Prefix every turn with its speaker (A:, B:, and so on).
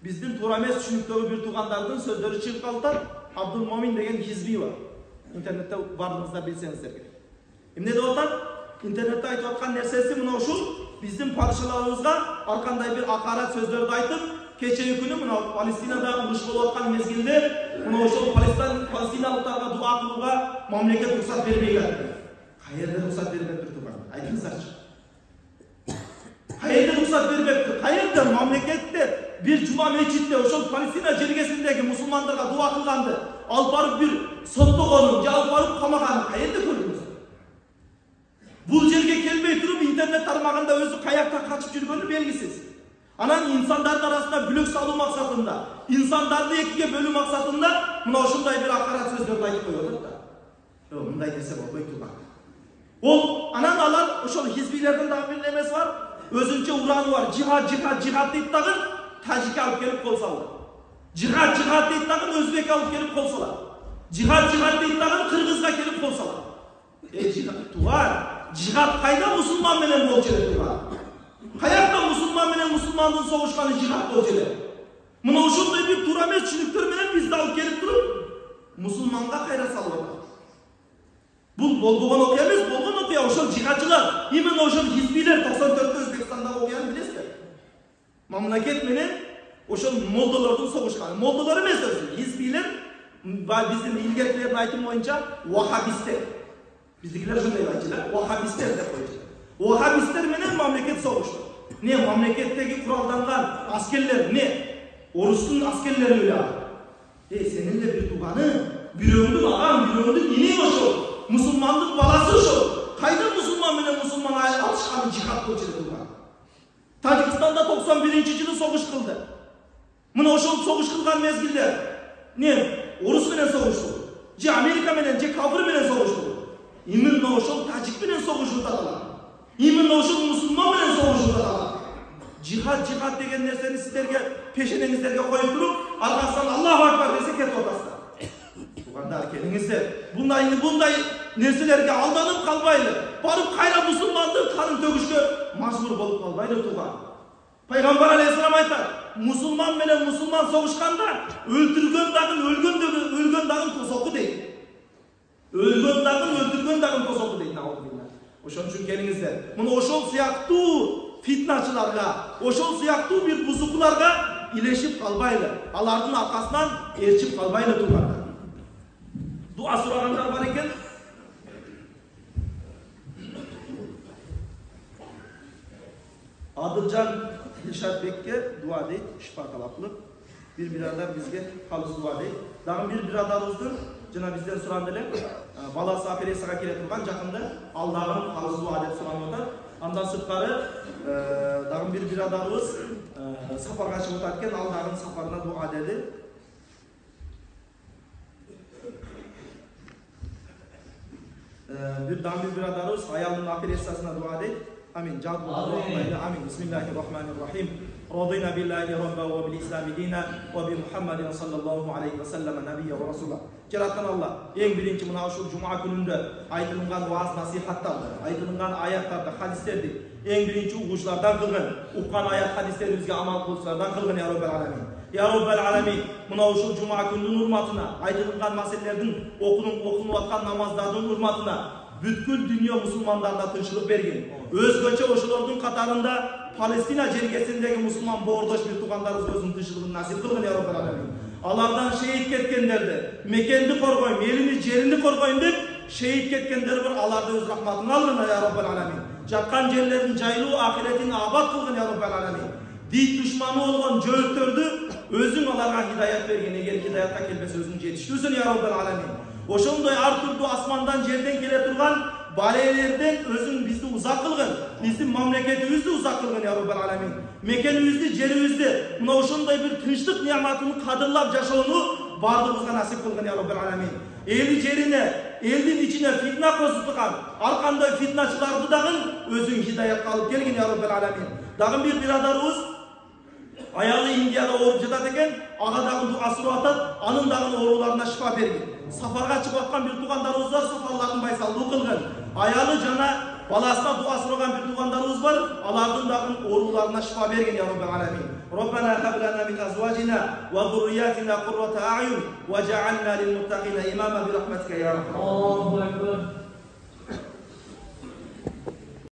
A: Биздин туура эмес түшүнүктөгү бир туугандардын сөздөрү чыгып калды. Абдулмомин деген хизби бар. Интернетте бардыңыздар билсеңиздер керек. Эмне деп атат? Интернетте айтып аткан нерсеси мына ушул биздин падышаларыбызга ар кандай бир акарат сөздөрдү айтып, кечеги күнү мына Палестинада уруш болуп аткан мезгилде мына ошол палестиналыктарга дуа кылууга мамлекет уруксат бербей жатты. Каерде уруксат бербептир туган? Айтыңыздарчы. Каерде уруксат бербептир? Каерде мамлекетте bir cuma mecitте ошол Палестина жергесиндеги мусулмандарга дуа кылганды алып барып бир соттогонун же алып барып камаганын каерде көрдүңүз? Бул жерге келбей туруп интернет тармагында өзү каякта качып жүргөнү белгисиз. Анан инсандардын арасында бүлөк салуу максатында, инсандарды экиге бөлүү максатында мына ошондой бир акарат сөздөрдү айтып коюп атат да. Мындай нерсе болбойт турган. Ол анан алар ошол хизбилердин дагы бир немеси бар, өзүнчө ураны бар. Жихад дейт дагы Тажик алып келип кол салды. Жихад дейт дагы өзбек алып келип кол салат. Жихад дейт дагы кыргызга келип кол салат. Жихад туган, жихад кайда мусулман менен болчу эле туган? Каякта мусулман менен мусулмандын согушканы жихад болчу эле? Мына ошондой бир туура эмес түшүнүктөр менен бизди алып келип туруп мусулманга кайра салып атат. Бул болбогон окуя эмес, болгон окуя. Ошол жихадчылар, именно ошол хизбилер 94-тө Өзбекстандагы окуяны билесиздер. Мамлекет менен ошол молдолордун согушканы. Молдолор эмес өзү. Хизбилер биздин илгеркилердин айтымы боюнча вахабистер. Биздикилер ошондой айтчу, вахабистер деп койчу. Вахабистер менен мамлекет согушту. Не мамлекеттеги куралданган аскерлер, не орустун аскерлери эле. Сенин эле бир тууганы, бирөөңдүн агам, бирөөңдүн иниң ошол. Мусулмандын баласы ошол. Кайда мусулман менен мусулман алышканы жихад болчу эле туган. Тажикстанда 91-жылы согуш кылды. Мына ошол согуш кылган мезгилде не орус менен согушту, же Америка менен, же кафир менен согушту. Именно ошол тажик менен согушуп аталат. Именно ошол мусулман менен согушуп аталат. Жихад деген нерсени сиздерге пешенеңиздерге коюп туруп, аркасынан Аллаху акбар десе кетип атасыздар. Тугандар, келиңиздер. Bunday нерселерге алданып калбайлы. Барып кайра мусулмандын канын төгүшкө мажбур болуп калбайлы туган. Пайгамбар алейхиссалам айтат, мусулман менен мусулман согушканда өлтүргөн дагы тосоку дейт. Өлгөн дагы тосоку дейт. Ошон үчүн келиңиздер. Мына ошол сыяктуу фитначыларга, ошол сыяктуу бир бузукуларга илешип калбайлы. Алардын аркасынан ээрчип калбайлы тугандар. Дуа сурагандар бар экен. Адылжан Дилшатбекке дуа дейт, шифа талап кылып. Bir birader bizge kalız dua deyip. Dağın bir biradarımızdır. Жана бизден суран эле баласы операцияга келе турган жакында ал дагы калыс дua деп суранып атат. Андан сырткары дагы bir biradarыбыз сапарга чыгып атат экен, ал дагы сапарына дуа деди. Bir biradarыбыз аялдын операциясына дуа дейт. Amin. Amin. Bismillahirrahmanirrahim. Radina billahi rabba ve bil islami dina ve bi Muhammedin sallallahu aleyhi ve sellem nabiyye ve rasulullah. Жараткан Allah, ең биринчи мына ушул жума күнүндө айтылган вааз насихаттарды, айтылган аяттарды, хадистерди ең биринчи угуучулардан кылган, уккан аят хадистерибизге амал кылуучулардан кылган ya Rabbel alamin. Ya Rabbel alamin, мына ушул жума күнүнүн урматына, айтылган маселелердин окунуп аткан намаздардын урматына бүткүл дүйнө мусулмандарына тынчылык берген. Өзгөчө ошолордун катарында Палестина жергесиндеги мусулман боордош бир туугандарыбыз өзүнүн тынчылыгын насип кылган ya Rabbel alamin. Алардан шейит кеткендерди, мекенди коргойм, элини, жеринди коргойм деп шейит кеткендер бар, аларды өз рахматына алган ya Rabbel alamin. Жаткан жерлерин жайлуу, ахиретин абад кылган ya Rabbel alamin. Дит душманы болгон жөөттөрдү өзүң аларга хидаят берген, эгер хидаятка келбесе өзүң жетиштүүсүн ya Rabbel alamin. Ошондой ар түрдүү асмандан жерден келе турган балелерден өзүң бизди узак кылгын, биздин мамлекетибизди узак кылгын ya Rabbel alamin. Мекенибизди, жерибизди мына ошондой бир тынчтык неаматын кадырлап жашоону бардыгыбызга насип кылгын ya Rabbel alamin. Эли жерине, элдин ичине фитна косуп турган ар кандай фитначыларды дагы өзүң хидаятка алып келгин ya Rabbel alamin. Дагы бир бирадарыбыз аялы Индияда ооруп жатат экен, ага дагы дуа сурап атат, анын дагы ооруларына шифа бергин. Сафарга чыгып аткан бир туугандарыбыз бар, сафарларын байсалдуу кылган. Аялы жана баласына дуа сураган бир туугандарыбыз бар, алардын дагы ооруларына шифа берген ya Rabbel alamin. ربنا هب لنا من أزواجنا وذرياتنا قرة أعين وجعلنا للمتقين إماما برحمتك يا رب.
B: الله أكبر.